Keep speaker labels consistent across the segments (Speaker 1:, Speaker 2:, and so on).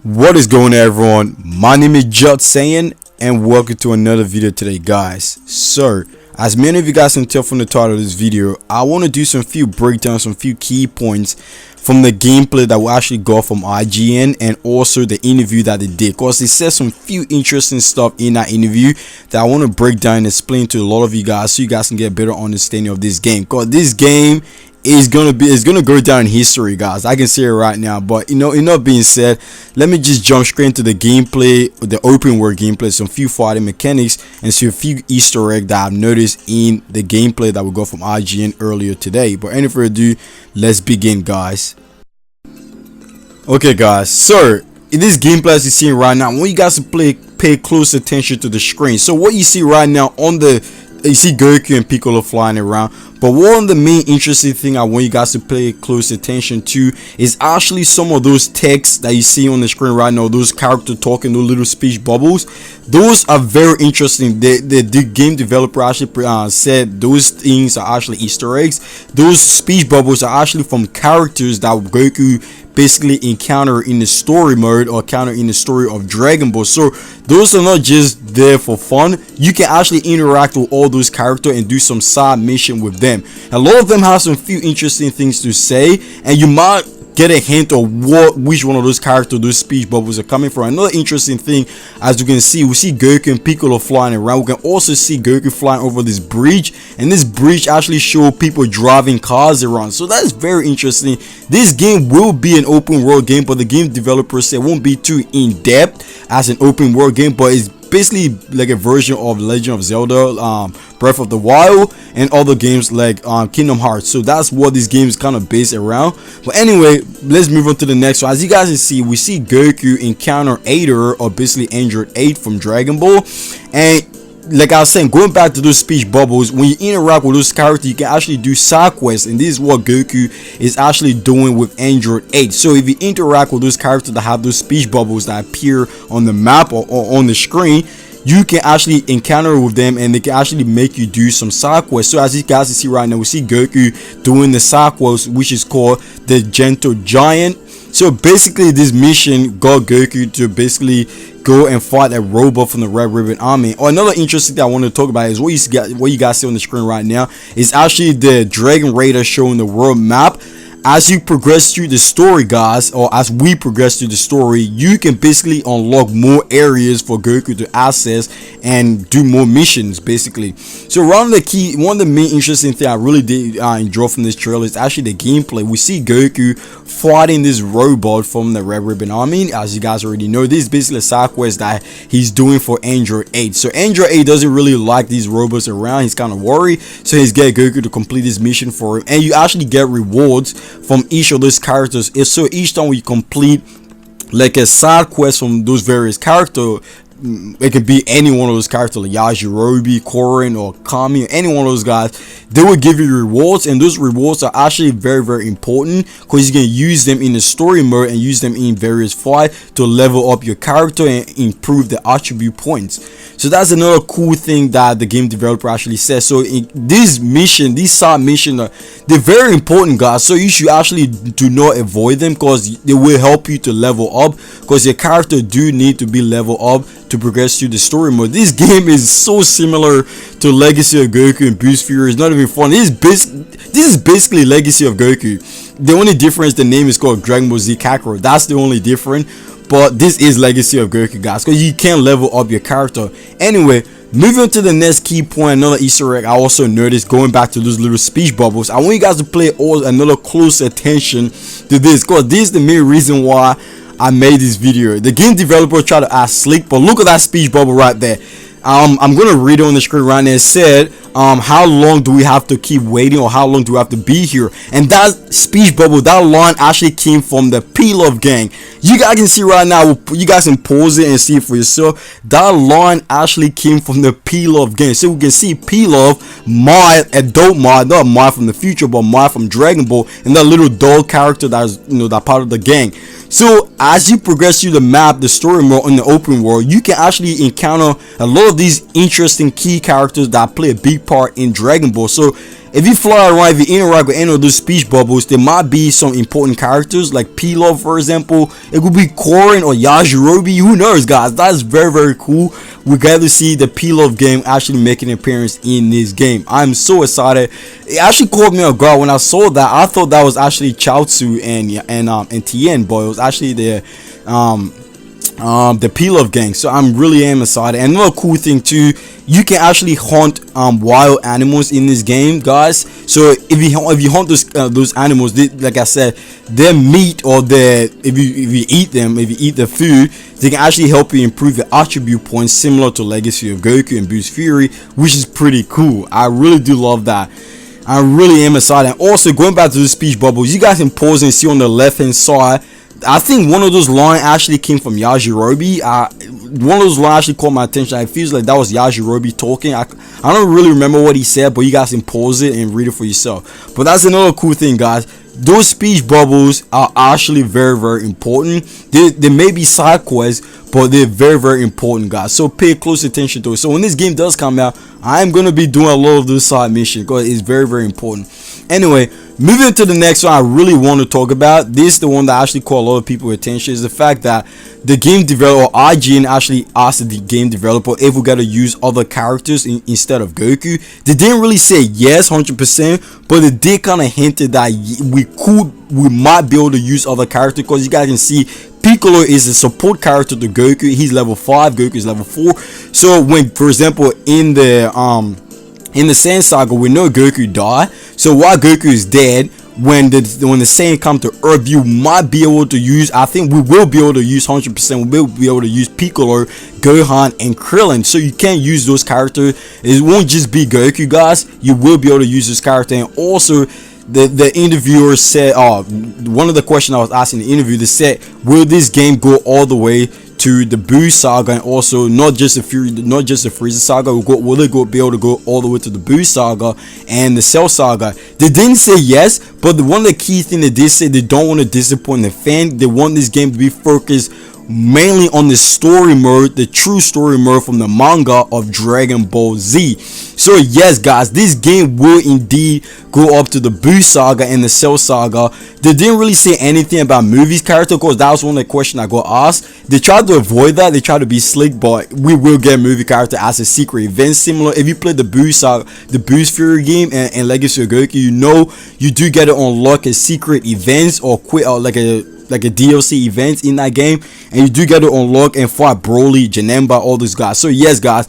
Speaker 1: What is going on, everyone? My name is Jut Sayin and welcome to another video today, guys. So as many of you guys can tell from the title of this video, I want to do some few breakdowns, some few key points from the gameplay that we actually got from IGN and also the interview that they did, because they said some few interesting stuff in that interview that I want to break down and explain to a lot of you guys so you guys can get a better understanding of this game, because this game is gonna go down in history, guys. I can say it right now. But enough being said, let me just jump straight into the gameplay, the open world gameplay, some few fighting mechanics and see a few Easter eggs that I've noticed in the gameplay that we got from IGN earlier today. But any further ado, let's begin, guys. Okay, guys, so in this gameplay as you're seeing right now, I want you guys to pay close attention to the screen. So what you see right now you see Goku and Piccolo flying around, but one of the main interesting thing I want you guys to pay close attention to is actually some of those texts that you see on the screen right now, those character talking, those little speech bubbles. Those are very interesting. The game developer actually said those things are actually Easter eggs. Those speech bubbles are actually from characters that Goku basically encounter in the story mode or encounter in the story of Dragon Ball. So those are not just there for fun. You can actually interact with all those characters and do some side mission with them. A lot of them have some few interesting things to say, and you might get a hint of which one of those characters those speech bubbles are coming from. Another interesting thing, as you can see, we see Goku and Piccolo flying around. We can also see Goku flying over this bridge, and this bridge actually shows people driving cars around. So that's very interesting. This game will be an open world game, but the game developer said it won't be too in depth as an open world game, but it's basically like a version of Legend of Zelda, Breath of the Wild, and other games like Kingdom Hearts. So that's what this game is kind of based around. But anyway, let's move on to the next one. As you guys can see, we see Goku encounter Aider, or basically Android 8 from Dragon Ball, and like I was saying, going back to those speech bubbles, when you interact with those characters, you can actually do side quests, and this is what Goku is actually doing with Android 8. So if you interact with those characters that have those speech bubbles that appear on the map or on the screen, you can actually encounter with them and they can actually make you do some side quests. So as you guys can see right now, we see Goku doing the side quest, which is called the Gentle Giant. So basically this mission got Goku to basically go and fight a robot from the Red Ribbon Army. Or another interesting thing I want to talk about is what you guys see on the screen right now is actually the Dragon Raider showing the world map. As you progress through the story, guys, or as we progress through the story, you can basically unlock more areas for Goku to access and do more missions, basically. So one of the main interesting thing I really did enjoy from this trailer is actually the gameplay. We see Goku fighting this robot from the Red Ribbon Army. As you guys already know, this is basically a side quest that he's doing for Android 8. So Android 8 doesn't really like these robots around. He's kind of worried, so he's getting Goku to complete this mission for him, and you actually get rewards from each of those characters. So each time we complete like a side quest from those various characters, it could be any one of those characters like Yajirobe, Korin, or Kami, or any one of those guys. They will give you rewards, and those rewards are actually very, very important because you can use them in the story mode and use them in various fights to level up your character and improve the attribute points. So that's another cool thing that the game developer actually says. So in these side missions, they're very important, guys. So you should actually do not avoid them because they will help you to level up, because your character do need to be leveled up to progress through the story mode. This game is so similar to Legacy of Goku and Beast Fury. It's not even fun. This is basically Legacy of Goku. The only difference, the name is called Dragon Ball Z Kakarot. That's the only difference. But this is Legacy of Goku, guys, because you can level up your character. Anyway, moving on to the next key point, another Easter egg I also noticed, going back to those little speech bubbles. I want you guys to pay another close attention to this, because this is the main reason why I made this video. The game developer tried to act slick, but look at that speech bubble right there. I'm gonna read it on the screen right now. It said, how long do we have to keep waiting, or how long do we have to be here? And that speech bubble, that line actually came from the Pilaf gang. You guys can see right now, you guys can pause it and see it for yourself. That line actually came from the Pilaf gang. So we can see Pilaf, Mai, adult Mai, not Mai from the future, but Mai from Dragon Ball, and that little doll character that's that part of the gang. So as you progress through the map, the story mode in the open world, you can actually encounter a lot of these interesting key characters that play a big key part in Dragon Ball. So if you fly around, if you interact with any of those speech bubbles, there might be some important characters like Pilaf, for example. It could be Korin or Yajirobe. Who knows, guys? That's very, very cool. We got to see the Pilaf game actually making an appearance in this game. I'm so excited. It actually caught me off guard when I saw that. I thought that was actually Chaozu and Tien, but it was actually the Pilaf gang. So I'm really excited. And another cool thing too, you can actually hunt wild animals in this game, guys. So if you hunt those animals, like I said, their meat or if you eat them, if you eat the food, they can actually help you improve the attribute points, similar to Legacy of Goku and Boost Fury, which is pretty cool. I really do love that. I really am excited. And also, going back to the speech bubbles, you guys can pause and see on the left hand side, I think one of those lines actually came from Yajirobe. One of those lines actually caught my attention. It feels like that was Yajirobe talking. I don't really remember what he said, but you guys can pause it and read it for yourself. But that's another cool thing, guys. Those speech bubbles are actually very, very important. They may be side quests, but they're very, very important, guys. So pay close attention to it. So when this game does come out, I'm going to be doing a lot of those side missions because it's very, very important. Anyway, moving to the next one I really want to talk about. This is the one that actually caught a lot of people's attention, is the fact that the game developer, IGN, actually asked the game developer if we gotta use other characters instead of Goku. They didn't really say yes 100%, but they did kind of hinted that we might be able to use other characters, because you guys can see Piccolo is a support character to Goku. He's level 5, Goku is level 4. So when, for example, in the Saiyan saga, we know Goku died. So while Goku is dead, when the Saiyan come to Earth, you might be able to use, I think we will be able to use 100%, we will be able to use Piccolo, Gohan, and Krillin. So you can use those characters. It won't just be Goku, guys. You will be able to use this character. And also, the interviewer said, one of the questions I was asking in the interview, they said, will this game go all the way to the Buu saga, and also not just the Frieza saga? Will it be able to go all the way to the Buu saga and the Cell saga? They didn't say yes, but one of the key things they did say, they don't want to disappoint the fan. They want this game to be focused mainly on the story mode, the true story mode from the manga of Dragon Ball Z. So yes, guys, this game will indeed go up to the Buu saga and the Cell saga. They didn't really say anything about movies character, because that was one of the questions I got asked. They tried to avoid that, they tried to be slick, but we will get movie character as a secret event. Similar, if you play the Buu saga, the Boost Fury game and Legacy of Goku, you know you do get to unlock a secret events or like a DLC event in that game, and you do get to unlock and fight Broly, Janemba, all those guys. So yes, guys,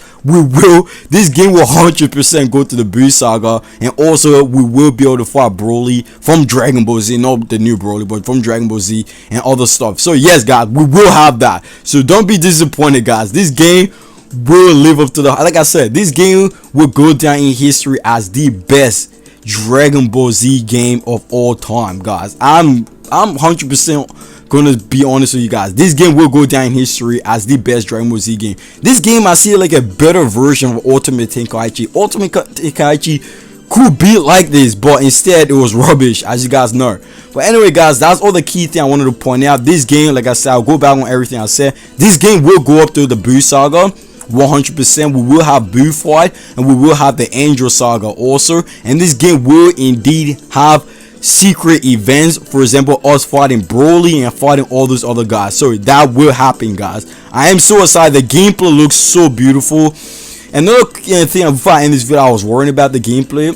Speaker 1: this game will 100% go to the Buu saga, and also we will be able to fight Broly from Dragon Ball Z, not the new Broly, but from Dragon Ball Z and other stuff. So yes, guys, we will have that. So don't be disappointed, guys. This game will live up to like I said, this game will go down in history as the best Dragon Ball Z game of all time, guys. I'm 100% gonna be honest with you guys. This game will go down in history as the best Dragon Ball Z game. This game, I see like a better version of Ultimate Tenkaichi. Ultimate Tenkaichi could be like this, but instead it was rubbish, as you guys know. But anyway, guys, that's all the key thing I wanted to point out. This game, like I said, I'll go back on everything I said. This game will go up to the Buu saga 100%. We will have Buu fight, and we will have the Angel saga also, and this game will indeed have secret events, for example us fighting Broly and fighting all those other guys. So that will happen, guys. I am so excited. The gameplay looks so beautiful. Another thing before I end this video, I was worrying about the gameplay,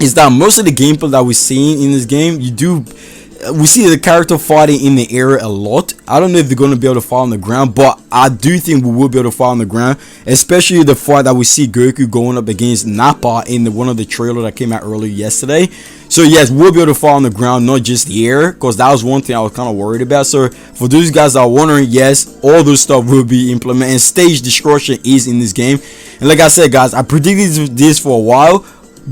Speaker 1: is that most of the gameplay that we're seeing in this game, we see the character fighting in the air a lot. I don't know if they're going to be able to fight on the ground, but I do think we will be able to fight on the ground, especially the fight that we see Goku going up against Nappa in one of the trailers that came out earlier yesterday. So yes, we'll be able to fight on the ground, not just the air, because that was one thing I was kind of worried about. So for those guys that are wondering, yes, all those stuff will be implemented, and stage destruction is in this game. And like I said, guys, I predicted this for a while.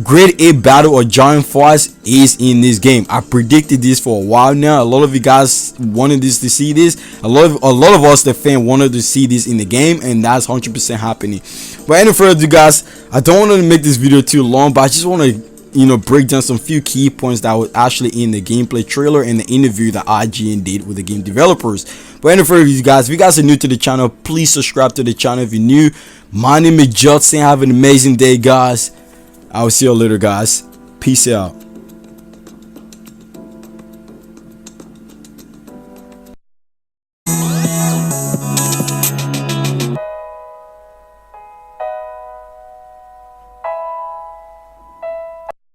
Speaker 1: Grade 8 battle or giant fights is in this game. I predicted this for a while now. A lot of you guys wanted to see this. A lot of us, the fan, wanted to see this in the game, and that's 100% happening. But any further ado, guys, I don't want to make this video too long, but I just want to break down some few key points that were actually in the gameplay trailer and the interview that IGN did with the game developers. But any further ado, guys, if you guys are new to the channel, please subscribe to the channel if you're new. My name is Judson. Have an amazing day, guys. I'll see you later, guys. Peace out.